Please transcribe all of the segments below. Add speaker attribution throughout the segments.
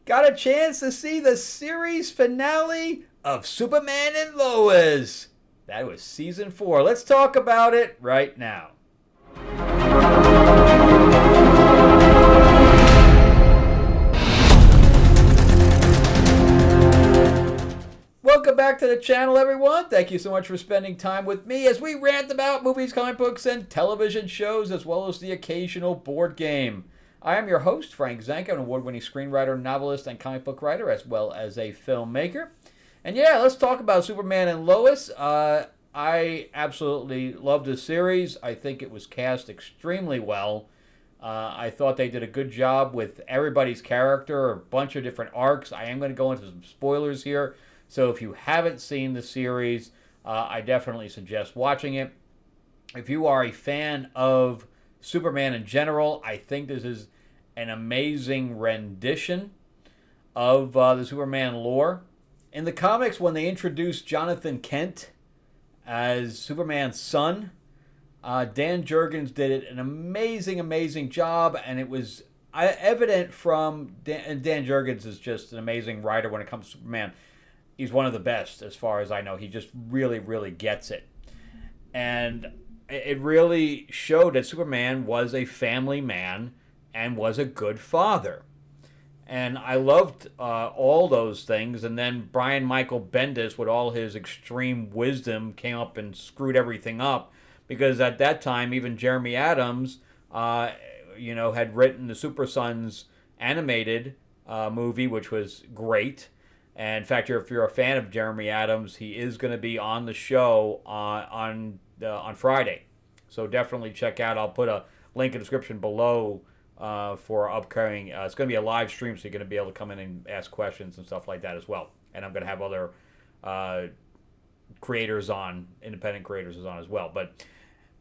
Speaker 1: got a chance to see the series finale of Superman and Lois. That was season 4. Let's talk about it right now. Welcome back to the channel, everyone. Thank you so much for spending time with me as we rant about movies, comic books, and television shows, as well as the occasional board game. I am your host, Frank Zanka, an award-winning screenwriter, novelist, and comic book writer, as well as a filmmaker. And yeah, let's talk about Superman and Lois. I absolutely loved the series. I think it was cast extremely well. I thought they did a good job with everybody's character, a bunch of different arcs. I am going to go into some spoilers here. So if you haven't seen the series, I definitely suggest watching it. If you are a fan of Superman in general, I think this is an amazing rendition of the Superman lore. In the comics, when they introduced Jonathan Kent as Superman's son, Dan Jurgens did an amazing job, and it was evident from Dan Jurgens is just an amazing writer when it comes to Superman. He's one of the best, as far as I know. He just really gets it. And it really showed that Superman was a family man and was a good father. And I loved all those things. And then Brian Michael Bendis, with all his extreme wisdom, came up and screwed everything up. Because at that time, even Jeremy Adams, had written the Super Sons animated movie, which was great. And in fact, if you're a fan of Jeremy Adams, he is going to be on the show on Friday. So definitely check out. I'll put a link in the description below for upcoming. It's going to be a live stream, so you're going to be able to come in and ask questions and stuff like that as well. And I'm going to have other creators on, independent creators on as well. But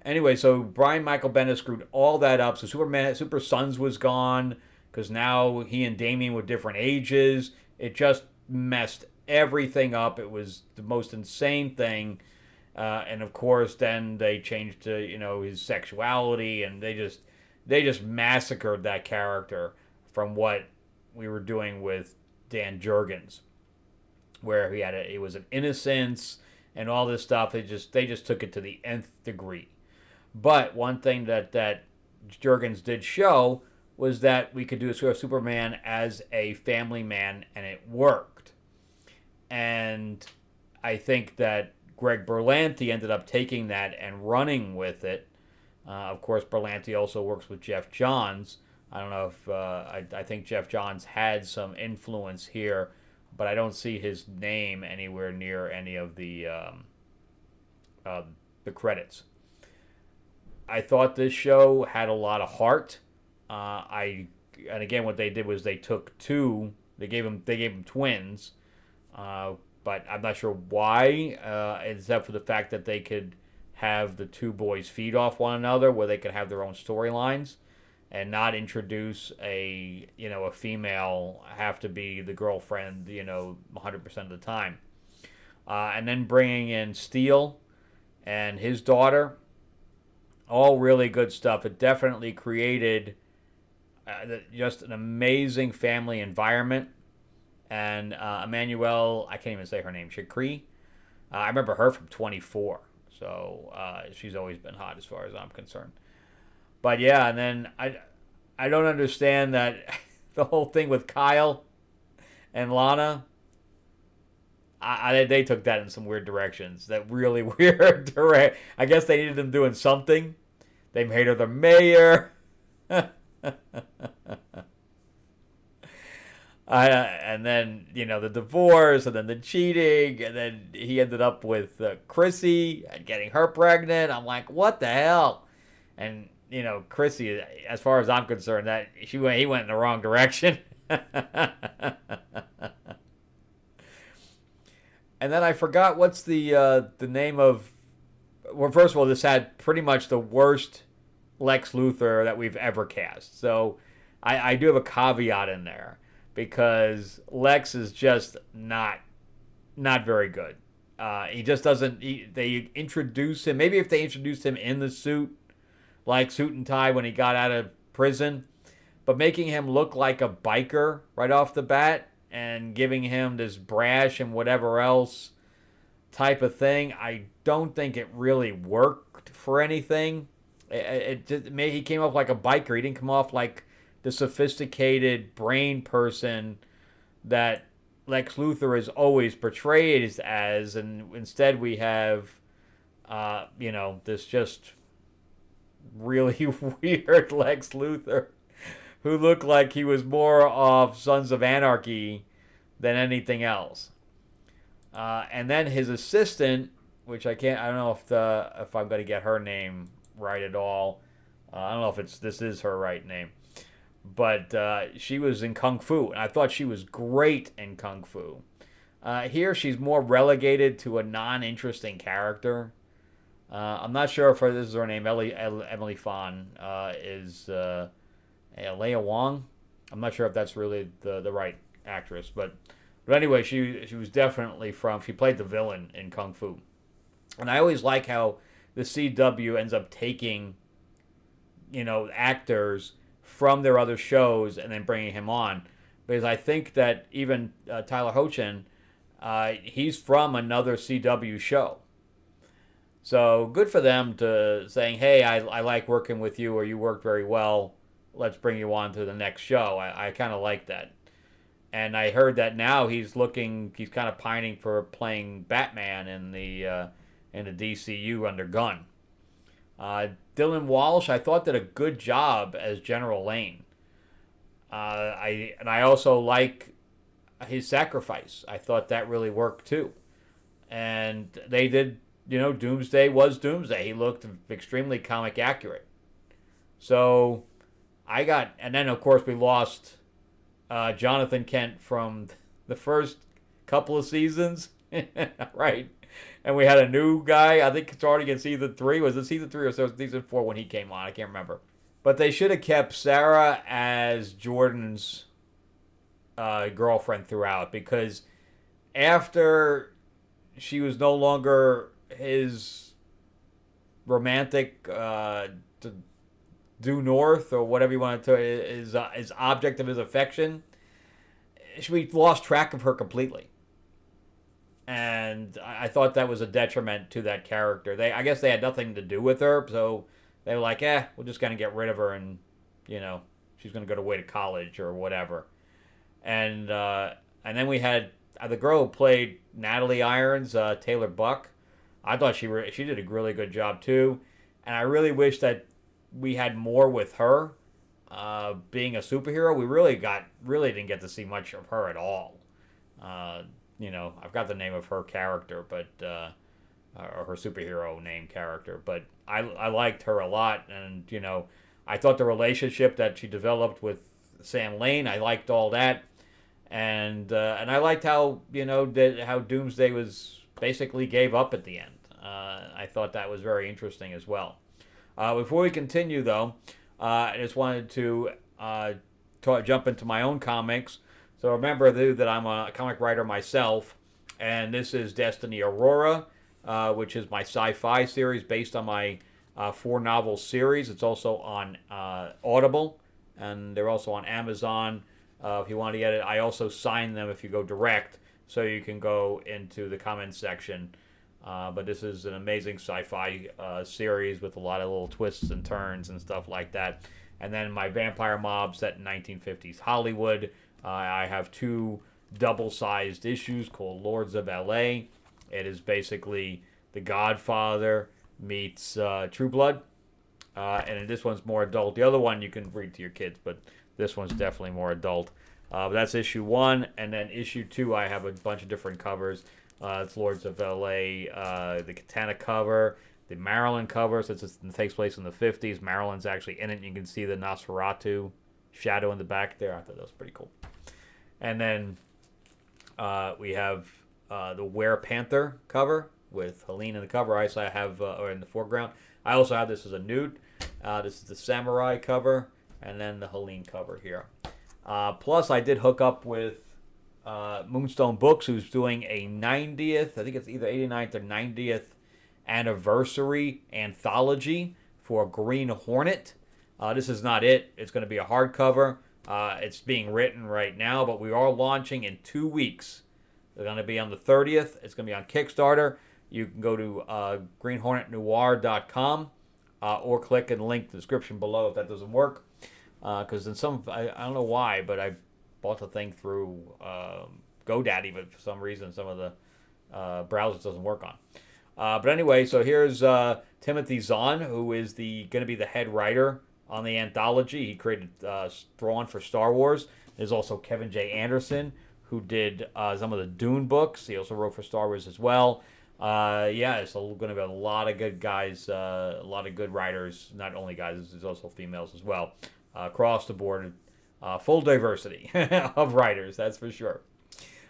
Speaker 1: anyway, so Brian Michael Bendis screwed all that up. So Super Sons was gone because now he and Damian were different ages. It just messed everything up. It was the most insane thing. And of course, then they changed to, his sexuality, and they just massacred that character from what we were doing with Dan Jurgens, where he was an innocence and all this stuff. They just took it to the nth degree. But one thing that Jurgens did show was that we could do Superman as a family man, and it worked. And I think that Greg Berlanti ended up taking that and running with it. Of course, Berlanti also works with Jeff Johns. I don't know if I think Jeff Johns had some influence here, but I don't see his name anywhere near any of the credits. I thought this show had a lot of heart. And again, what they did was they took two. They gave them twins. But I'm not sure why, except for the fact that they could have the two boys feed off one another, where they could have their own storylines, and not introduce a female have to be the girlfriend 100% of the time. And then bringing in Steel and his daughter, all really good stuff. It definitely created just an amazing family environment. And Emmanuelle, I can't even say her name, Shakri. I remember her from 24. So she's always been hot as far as I'm concerned. But yeah, and then I don't understand that the whole thing with Kyle and Lana. They took that in some weird directions. That really weird direct. I guess they needed them doing something. They made her the mayor. And then, the divorce, and then the cheating, and then he ended up with Chrissy and getting her pregnant. I'm like, what the hell? And, Chrissy, as far as I'm concerned, he went in the wrong direction. And then I forgot what's the name of... Well, first of all, this had pretty much the worst Lex Luthor that we've ever cast. So I do have a caveat in there, because Lex is just not very good. He just doesn't... they introduce him... Maybe if they introduced him in the suit, like suit and tie when he got out of prison, but making him look like a biker right off the bat and giving him this brash and whatever else type of thing, I don't think it really worked for anything. He came off like a biker. He didn't come off like the sophisticated brain person that Lex Luthor is always portrayed as, and instead we have, this just really weird Lex Luthor who looked like he was more of Sons of Anarchy than anything else. And then his assistant, which I don't know if I'm going to get her name right at all. I don't know if this is her right name. But she was in Kung Fu, and I thought she was great in Kung Fu. Here, she's more relegated to a non-interesting character. I'm not sure if this is her name. Emily Fan is Leia Wong. I'm not sure if that's really the right actress, but anyway, she was definitely she played the villain in Kung Fu, and I always like how the CW ends up taking, actors from their other shows and then bringing him on, because I think that even Tyler Hoechlin, he's from another CW show. So good for them to saying, hey, I like working with you, or you worked very well. Let's bring you on to the next show. I kind of like that. And I heard that now he's kind of pining for playing Batman in the DCU under Gunn. Dylan Walsh, I thought did a good job as General Lane. I also like his sacrifice. I thought that really worked too. And they did, Doomsday was Doomsday. He looked extremely comic accurate. So and then of course we lost Jonathan Kent from the first couple of seasons, right? And we had a new guy. I think starting in season 3. Was it season 3 or season 4 when he came on? I can't remember. But they should have kept Sarah as Jordan's girlfriend throughout, because after she was no longer his romantic due north, or whatever you want to, his object of his affection, we lost track of her completely. And I thought that was a detriment to that character. I guess they had nothing to do with her, so they were like, we're just going to get rid of her, and, she's going to go away to college or whatever. And then we had the girl who played Natalie Irons, Taylor Buck. I thought she did a really good job too, and I really wish that we had more with her being a superhero. We really didn't get to see much of her at all. I've got the name of her character, but or her superhero name character, but I liked her a lot, and I thought the relationship that she developed with Sam Lane, I liked all that, and I liked how how Doomsday was basically gave up at the end. I thought that was very interesting as well. Before we continue, though, I just wanted to jump into my own comics. So remember, that I'm a comic writer myself, and this is Destiny Aurora, which is my sci-fi series based on my 4-novel series. It's also on Audible, and they're also on Amazon. If you want to get it, I also sign them if you go direct, so you can go into the comments section. But this is an amazing sci-fi series with a lot of little twists and turns and stuff like that. And then my vampire mob set in 1950s Hollywood. I have 2 double-sized issues called Lords of L.A. It is basically The Godfather meets True Blood. And this one's more adult. The other one you can read to your kids, but this one's definitely more adult. But that's issue 1. And then issue 2, I have a bunch of different covers. It's Lords of L.A., the Katana cover, the Maryland cover, since it takes place in the 50s. Maryland's actually in it. You can see the Nosferatu shadow in the back there. I thought that was pretty cool. And then we have the Were Panther cover with Helene in the cover. I also have, or in the foreground. I also have this as a nude. This is the Samurai cover, and then the Helene cover here. Plus, I did hook up with Moonstone Books, who's doing a 90th, I think it's either 89th or 90th anniversary anthology for Green Hornet. This is not it. It's going to be a hardcover. It's being written right now, but we are launching in 2 weeks. It's going to be on the 30th. It's going to be on Kickstarter. You can go to greenhornetnoir.com or click and link the description below if that doesn't work. Because in some, I don't know why, but I bought the thing through GoDaddy, but for some reason some of the browsers doesn't work on. But anyway, so here's Timothy Zahn, who is going to be the head writer on the anthology. He created Thrawn for Star Wars. There's also Kevin J. Anderson, who did some of the Dune books. He also wrote for Star Wars as well. Yeah, it's going to be a lot of good guys, a lot of good writers. Not only guys, there's also females as well. Across the board, full diversity of writers, that's for sure.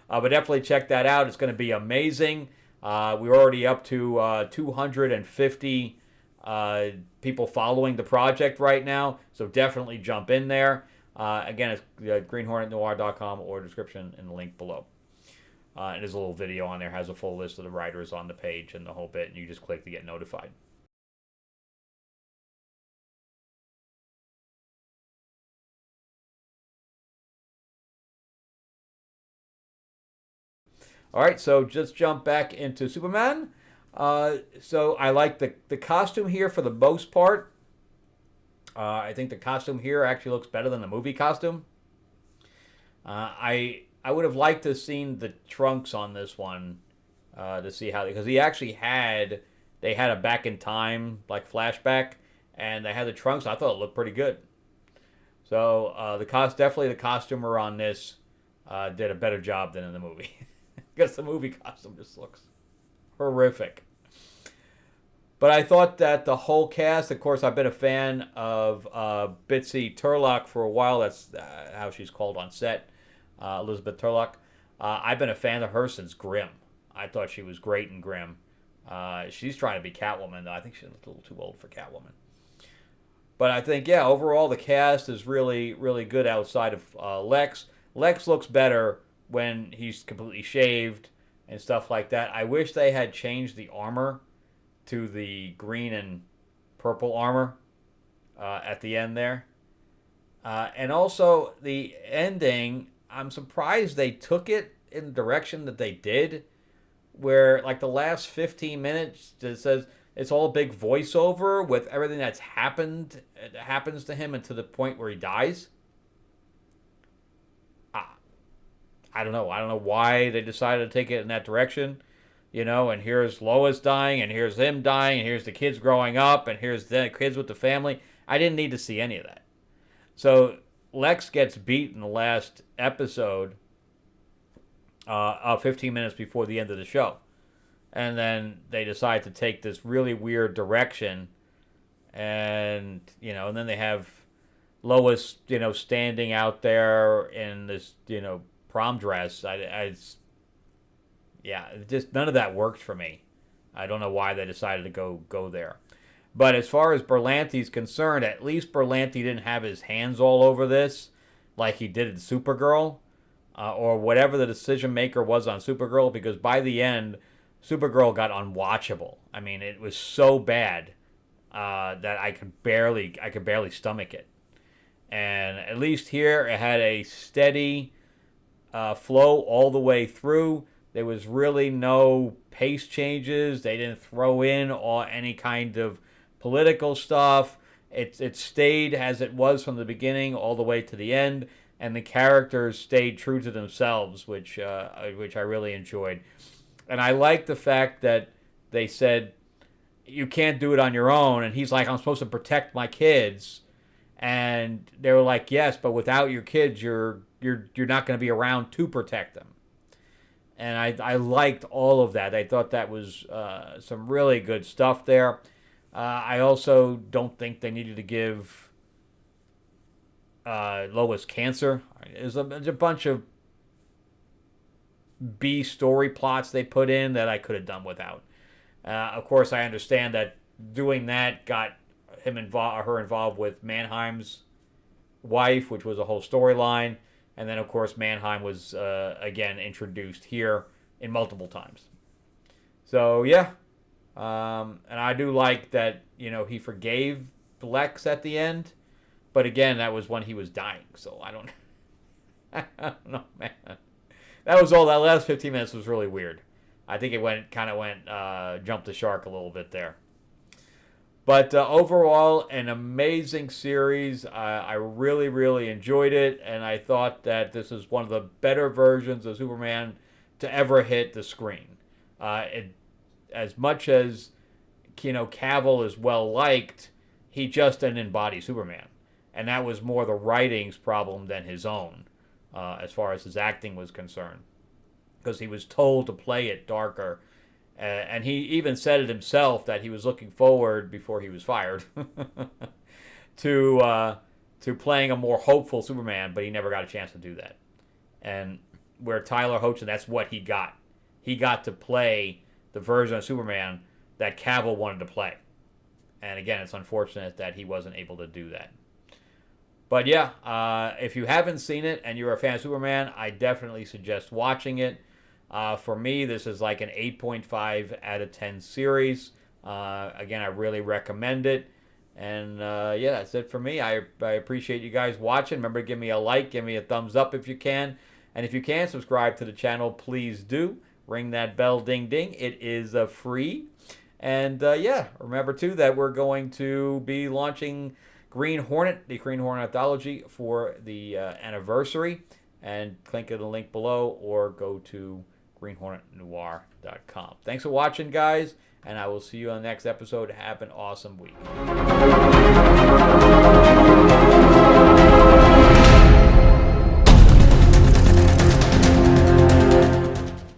Speaker 1: But definitely check that out. It's going to be amazing. We're already up to 250 people following the project right now, so definitely jump in there. Again, it's greenhornetnoir.com or description in the link below. And there's a little video on there, has a full list of the writers on the page and the whole bit, and you just click to get notified. All right, so just jump back into Superman. So I like the costume here for the most part. I think the costume here actually looks better than the movie costume. I would have liked to have seen the trunks on this one to see how, because he actually they had a back in time like flashback, and they had the trunks. I thought it looked pretty good. So definitely the costumer on this did a better job than in the movie. Because the movie costume just looks horrific. But I thought that the whole cast, of course, I've been a fan of Bitsy Turlock for a while. That's how she's called on set, Elizabeth Turlock. I've been a fan of her since Grimm. I thought she was great in Grimm. She's trying to be Catwoman, though. I think she's a little too old for Catwoman. But I think, yeah, overall the cast is really, really good outside of Lex. Lex looks better when he's completely shaved and stuff like that. I wish they had changed the armor to the green and purple armor at the end there. And also the ending, I'm surprised they took it in the direction that they did, where like the last 15 minutes it says it's all big voiceover with everything that's happens to him and to the point where he dies. I don't know. I don't know why they decided to take it in that direction. And here's Lois dying, and here's him dying, and here's the kids growing up, and here's the kids with the family. I didn't need to see any of that. So Lex gets beat in the last episode 15 minutes before the end of the show. And then they decide to take this really weird direction. And then they have Lois, standing out there in this, prom dress. Just none of that worked for me. I don't know why they decided to go there. But as far as Berlanti's concerned, at least Berlanti didn't have his hands all over this like he did in Supergirl, or whatever the decision maker was on Supergirl, because by the end, Supergirl got unwatchable. I mean, it was so bad that I could barely stomach it. And at least here, it had a steady flow all the way through. There was really no pace changes. They didn't throw in any kind of political stuff. It stayed as it was from the beginning all the way to the end, and the characters stayed true to themselves, which I really enjoyed. And I like the fact that they said, you can't do it on your own. And he's like, I'm supposed to protect my kids. And they were like, yes, but without your kids, you're not going to be around to protect them. And I liked all of that. I thought that was some really good stuff there. I also don't think they needed to give Lois cancer. There's a bunch of B story plots they put in that I could have done without. Of course, I understand that doing that got her involved with Mannheim's wife, which was a whole storyline. And then, of course, Mannheim was, again, introduced here in multiple times. So, yeah. And I do like that, he forgave Lex at the end. But again, that was when he was dying, so I don't know, man. That was all. That last 15 minutes was really weird. I think it jumped the shark a little bit there. But overall, an amazing series. I really, really enjoyed it, and I thought that this is one of the better versions of Superman to ever hit the screen. As much as Cavill is well liked, he just didn't embody Superman, and that was more the writing's problem than his own, as far as his acting was concerned, because he was told to play it darker. And he even said it himself that he was looking forward, before he was fired, to playing a more hopeful Superman, but he never got a chance to do that. And where Tyler Hoechlin, that's what he got. He got to play the version of Superman that Cavill wanted to play. And again, it's unfortunate that he wasn't able to do that. But yeah, if you haven't seen it and you're a fan of Superman, I definitely suggest watching it. For me, this is like an 8.5 out of 10 series. Again, I really recommend it. And yeah, that's it for me. I appreciate you guys watching. Remember, give me a like, give me a thumbs up if you can. And if you can, subscribe to the channel, please do. Ring that bell, ding, ding. It is free. And yeah, remember too that we're going to be launching Green Hornet, the Green Hornet anthology, for the anniversary. And click the link below or go to greenhornetnoir.com. Thanks for watching, guys, and I will see you on the next episode. Have an awesome week.